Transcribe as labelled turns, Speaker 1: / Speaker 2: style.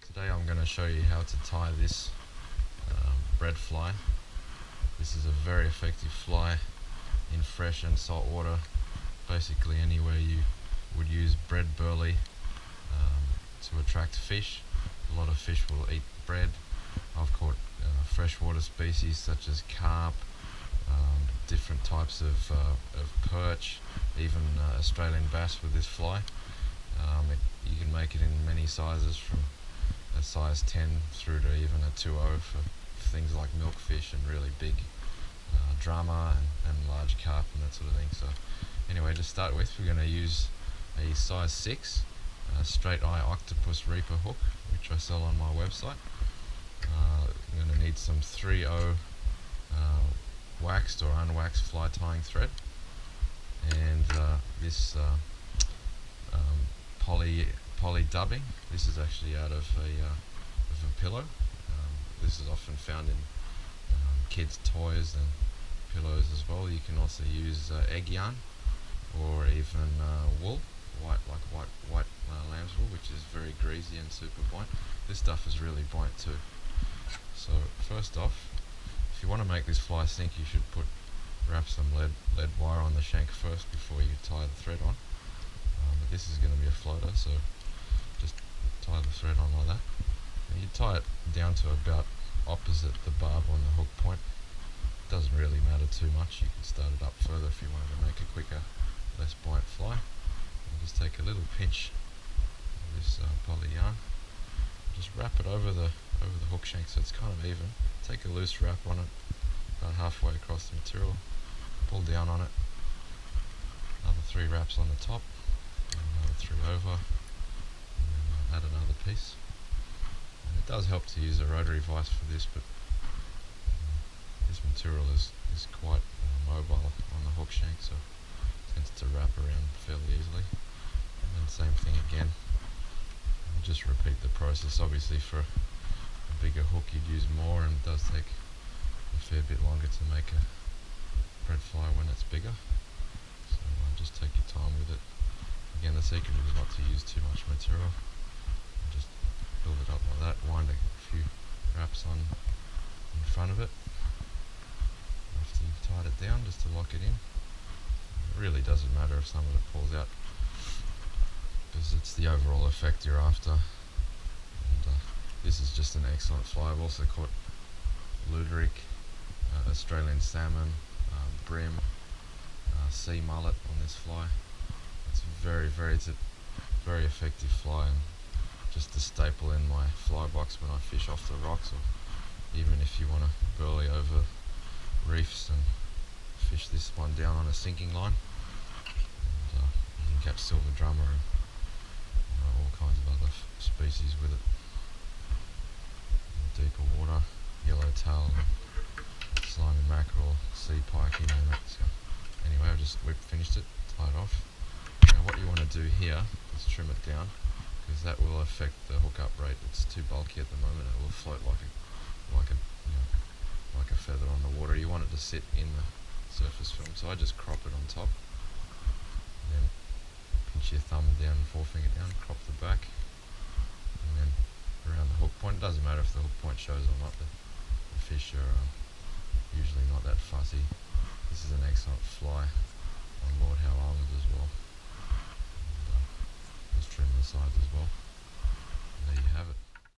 Speaker 1: Today I'm going to show you how to tie this bread fly. This is a very effective fly in fresh and salt water. Basically anywhere you would use bread burley to attract fish. A lot of fish will eat bread. I've caught freshwater species such as carp, different types of perch, even Australian bass with this fly. You can make it in many sizes, from a size 10 through to even a 2.0 for things like milkfish and really big drama and large carp and that sort of thing. So anyway, to start with, we're going to use a size 6 straight eye octopus reaper hook, which I sell on my website. I'm going to need some 3.0 waxed or unwaxed fly tying thread, and this poly dubbing. This is actually out of a pillow. This is often found in kids' toys and pillows as well. You can also use egg yarn or even wool, white lamb's wool, which is very greasy and super buoyant. This stuff is really buoyant too. So first off, if you want to make this fly sink, you should wrap some lead wire on the shank first before you tie the thread on. But this is going to be a floater, so just tie the thread on like that. And you tie it down to about opposite the barb on the hook point. It doesn't really matter too much. You can start it up further if you wanted to make a quicker, less buoyant fly. And just take a little pinch of this poly yarn. Just wrap it over the hook shank so it's kind of even. Take a loose wrap on it, about halfway across the material. Pull down on it. Another 3 wraps on the top, and another 3 over, and then add another piece. And it does help to use a rotary vise for this, but this material is quite mobile on the hook shank, so it tends to wrap around fairly easily. And then same thing again. And just repeat the process. Obviously for a bigger hook you'd use more, and it does take a fair bit longer to make a bread fly when it's bigger. So just take your time with it. Again, the secret is not to use too much material. Just build it up like that, wind a few wraps on in front of it after you've tied it down, just to lock it in. It really doesn't matter if some of it falls out, because it's the overall effect you're after. And this is just an excellent fly. I've also caught luderick, Australian salmon, bream, sea mullet on this fly. It's a very effective fly, and just a staple in my fly box when I fish off the rocks, or even if you want to burley over reefs and fish this one down on a sinking line. And you can catch silver drummer and all kinds of other species with it. In deeper water, yellowtail, slimy mackerel, sea pike, you name it. So anyway, we've finished it, tied off. Now what you want to do here is trim it down, because that will affect the hookup rate. It's too bulky at the moment. It will float like a feather on the water. You want it to sit in the surface film. So I just crop it on top, and then pinch your thumb down and forefinger down, crop the back, and then around the hook point. It doesn't matter if the hook point shows or not. The fish are usually not that fussy. This is an excellent fly on Lord Howe Island as well. And, just trim the sides as well. And there you have it.